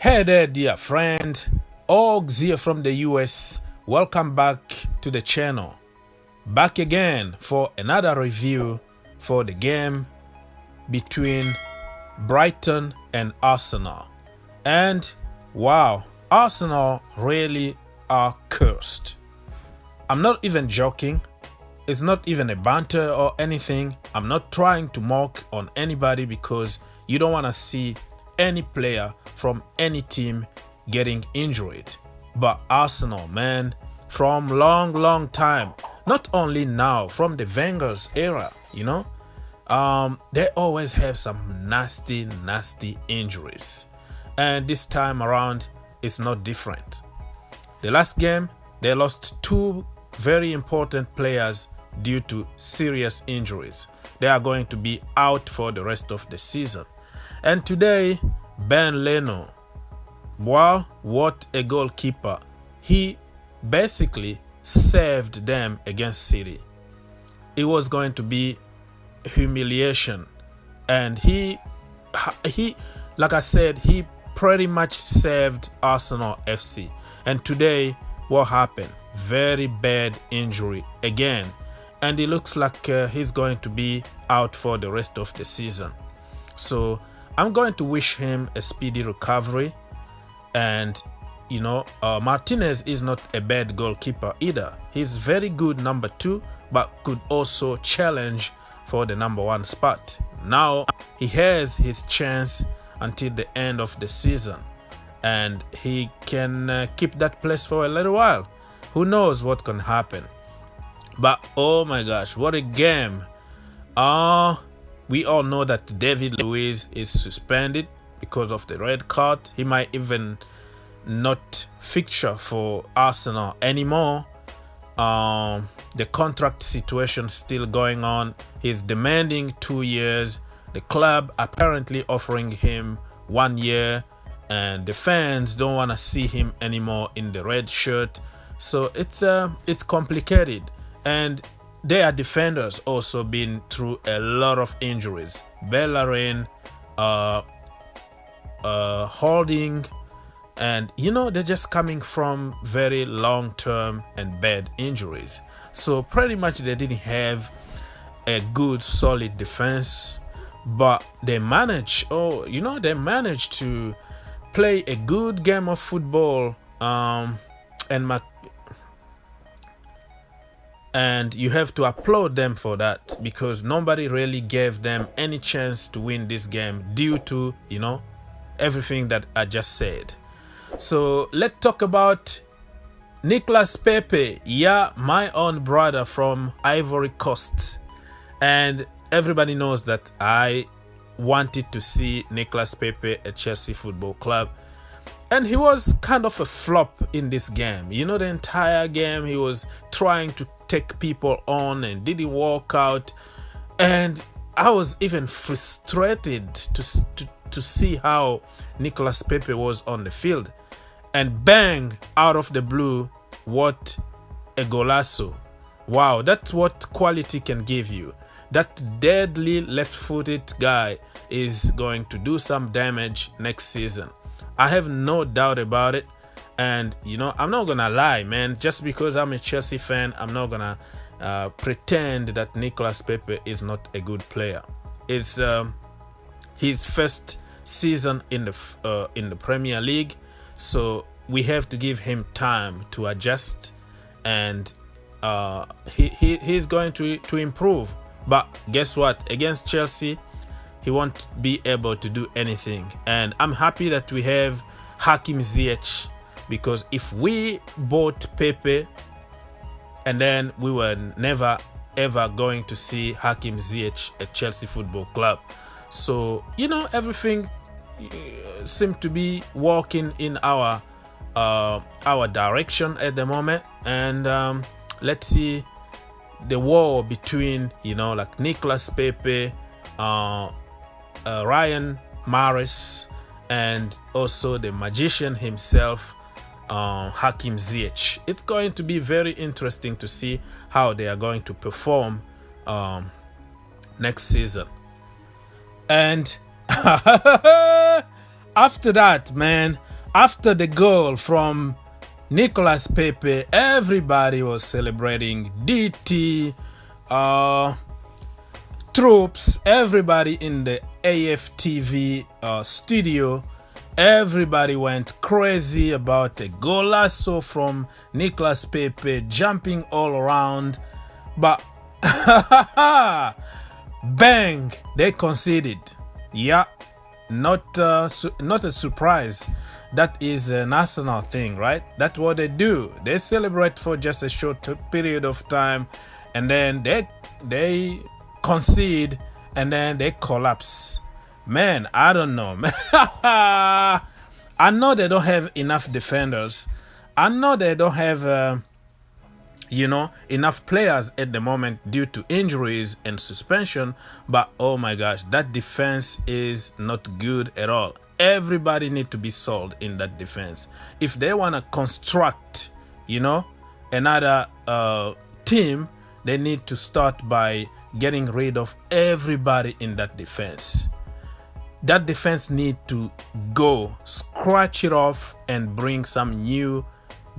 Hey there, dear friend. Ogs here from the US. Welcome back to the channel. Back again for another review for the game between Brighton and Arsenal. And wow, Arsenal really are cursed. I'm not even joking. It's not even a banter or anything. I'm not trying to mock on anybody because you don't want to see any player from any team getting injured. But Arsenal, man, from long time, not only now, from the Wenger's era, they always have some nasty injuries. And this time around, it's not different. The last game, they lost two very important players due to serious injuries. They are going to be out for the rest of the season. And today, Ben Leno, wow, what a goalkeeper. He basically saved them against City. It was going to be humiliation. And he like I said, he pretty much saved Arsenal FC. And today, what happened? Very bad injury again. And it looks like he's going to be out for the rest of the season. So I'm going to wish him a speedy recovery. And Martinez is not a bad goalkeeper either. He's very good number 2, but could also challenge for the number 1 spot. Now he has his chance until the end of the season, and he can keep that place for a little while. Who knows what can happen? But oh my gosh, what a game. We all know that David Luiz is suspended because of the red card. He might even not feature for Arsenal anymore. The contract situation still going on. He's demanding 2 years. The club apparently offering him 1 year, and the fans don't want to see him anymore in the red shirt. So it's complicated. And their defenders also been through a lot of injuries. Bellerin, Holding, and they're just coming from very long-term and bad injuries. So pretty much they didn't have a good solid defense, but they managed to play a good game of football. And you have to applaud them for that, because nobody really gave them any chance to win this game due to everything that I just said. So let's talk about Nicolas Pepe. Yeah, my own brother from Ivory Coast. And everybody knows that I wanted to see Nicolas Pepe at Chelsea Football Club. And he was kind of a flop in this game. The entire game he was trying to take people on and didn't work out. And I was even frustrated to see how Nicolas Pepe was on the field. And bang, out of the blue, what a golazo. Wow, that's what quality can give you. That deadly left-footed guy is going to do some damage next season. I have no doubt about it. And I'm not gonna lie, man. Just because I'm a Chelsea fan, I'm not gonna pretend that Nicolas Pepe is not a good player. It's his first season in the Premier League, so we have to give him time to adjust, and he's going to improve. But guess what? Against Chelsea, he won't be able to do anything. And I'm happy that we have Hakim Ziyech, because if we bought Pepe and then we were never ever going to see Hakim Ziyech at Chelsea Football Club. So everything seemed to be walking in our direction at the moment. And let's see the war between like Nicolas Pepe, Ryan Mahrez, and also the magician himself, Hakim Ziyech. It's going to be very interesting to see how they are going to perform next season. And after that, man, after the goal from Nicolas Pepe, everybody was celebrating. DT, troops, everybody in the AFTV studio, everybody went crazy about a golazo from Nicolas Pepe, jumping all around. But bang, they conceded. Yeah, not a surprise. That is a national thing, right? That's what they do. They celebrate for just a short period of time, and then they concede, and then they collapse. Man, I don't know. I know they don't have enough defenders. I know they don't have enough players at the moment due to injuries and suspension, but oh my gosh, that defense is not good at all. Everybody need to be sold in that defense. If they want to construct, another team, they need to start by getting rid of everybody in that defense. That defense need to go, scratch it off, and bring some new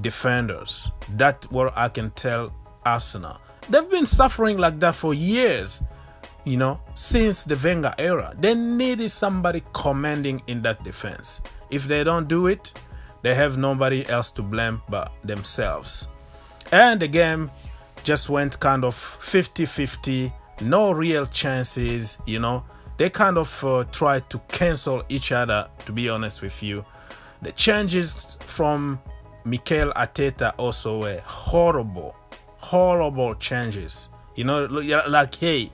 defenders. That's what I can tell Arsenal. They've been suffering like that for years, since the Wenger era. They needed somebody commanding in that defense. If they don't do it, they have nobody else to blame but themselves. And the game just went kind of 50-50, no real chances, They kind of tried to cancel each other, to be honest with you. The changes from Mikel Arteta also were horrible changes. Like, hey,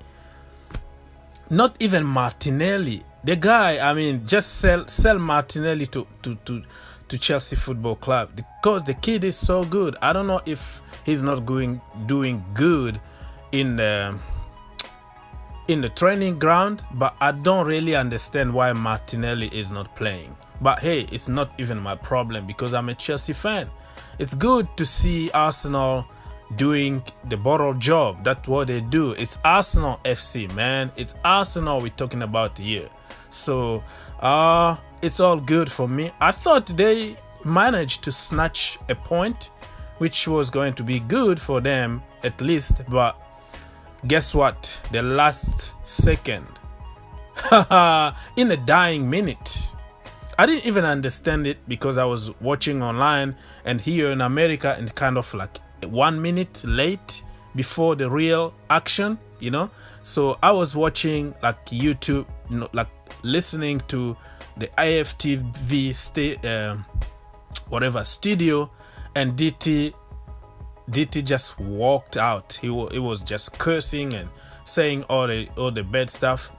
not even Martinelli. The guy, I mean, just sell Martinelli to Chelsea Football Club because the kid is so good. I don't know if he's not doing good in the training ground, but I don't really understand why Martinelli is not playing. But hey, it's not even my problem because I'm a Chelsea fan. It's good to see Arsenal doing the bottle job. That's what they do. It's Arsenal FC, man. It's Arsenal we're talking about here. So it's all good for me. I thought they managed to snatch a point, which was going to be good for them at least. But guess what? The last second, in the dying minute, I didn't even understand it because I was watching online, and here in America, and kind of like 1 minute late before the real action, So I was watching like YouTube, like listening to the AFTV studio, and DT just walked out. He was just cursing and saying all the bad stuff,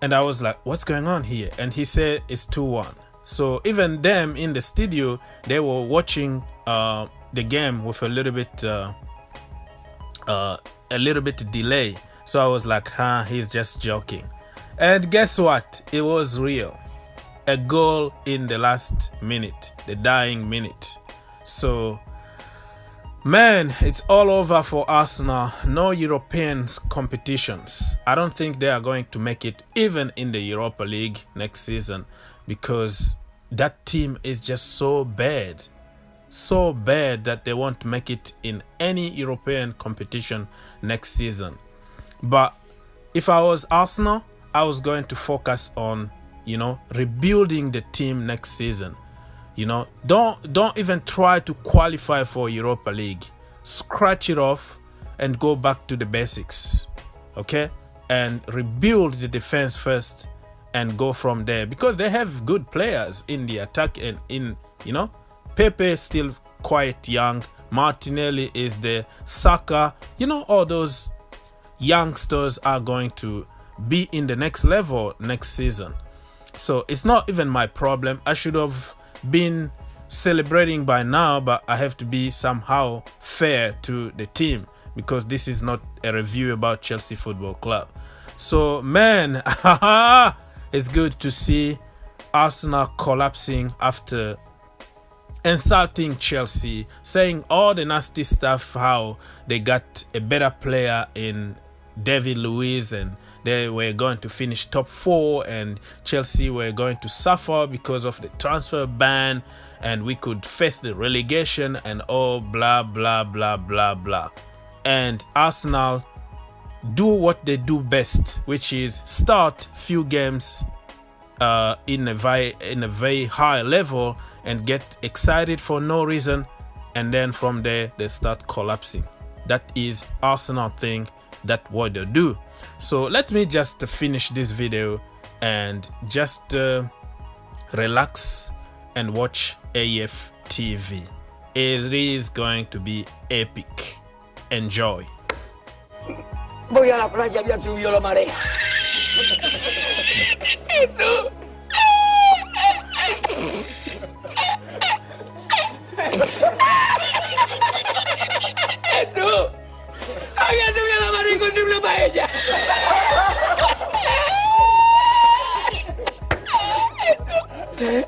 and I was like, what's going on here? And he said it's 2-1. So even them in the studio, they were watching the game with a little bit delay. So I was like, he's just joking. And guess what? It was real. A goal in the last minute, the dying minute. So, man, it's all over for Arsenal. No European competitions. I don't think they are going to make it even in the Europa League next season because that team is just so bad. So bad that they won't make it in any European competition next season. But if I was Arsenal, I was going to focus on, rebuilding the team next season. Don't even try to qualify for Europa League. Scratch it off and go back to the basics. Okay? And rebuild the defense first and go from there, because they have good players in the attack and Pepe is still quite young. Martinelli is the Saka. All those youngsters are going to be in the next level next season. So it's not even my problem. I should have been celebrating by now, but I have to be somehow fair to the team because this is not a review about Chelsea Football Club. So, man, it's good to see Arsenal collapsing after insulting Chelsea, saying all the nasty stuff, how they got a better player in David Luiz, and they were going to finish top 4, and Chelsea were going to suffer because of the transfer ban, and we could face the relegation and all blah blah blah blah blah. And Arsenal do what they do best, which is start few games in a very high level and get excited for no reason, and then from there they start collapsing. That is Arsenal thing, that what they do. So let me just finish this video and just relax and watch AFTV. It is going to be epic. Enjoy. Voy a la playa, había subido la marea. Jesús. Jesús. Había subido la marea y encontré una paella. Jesús.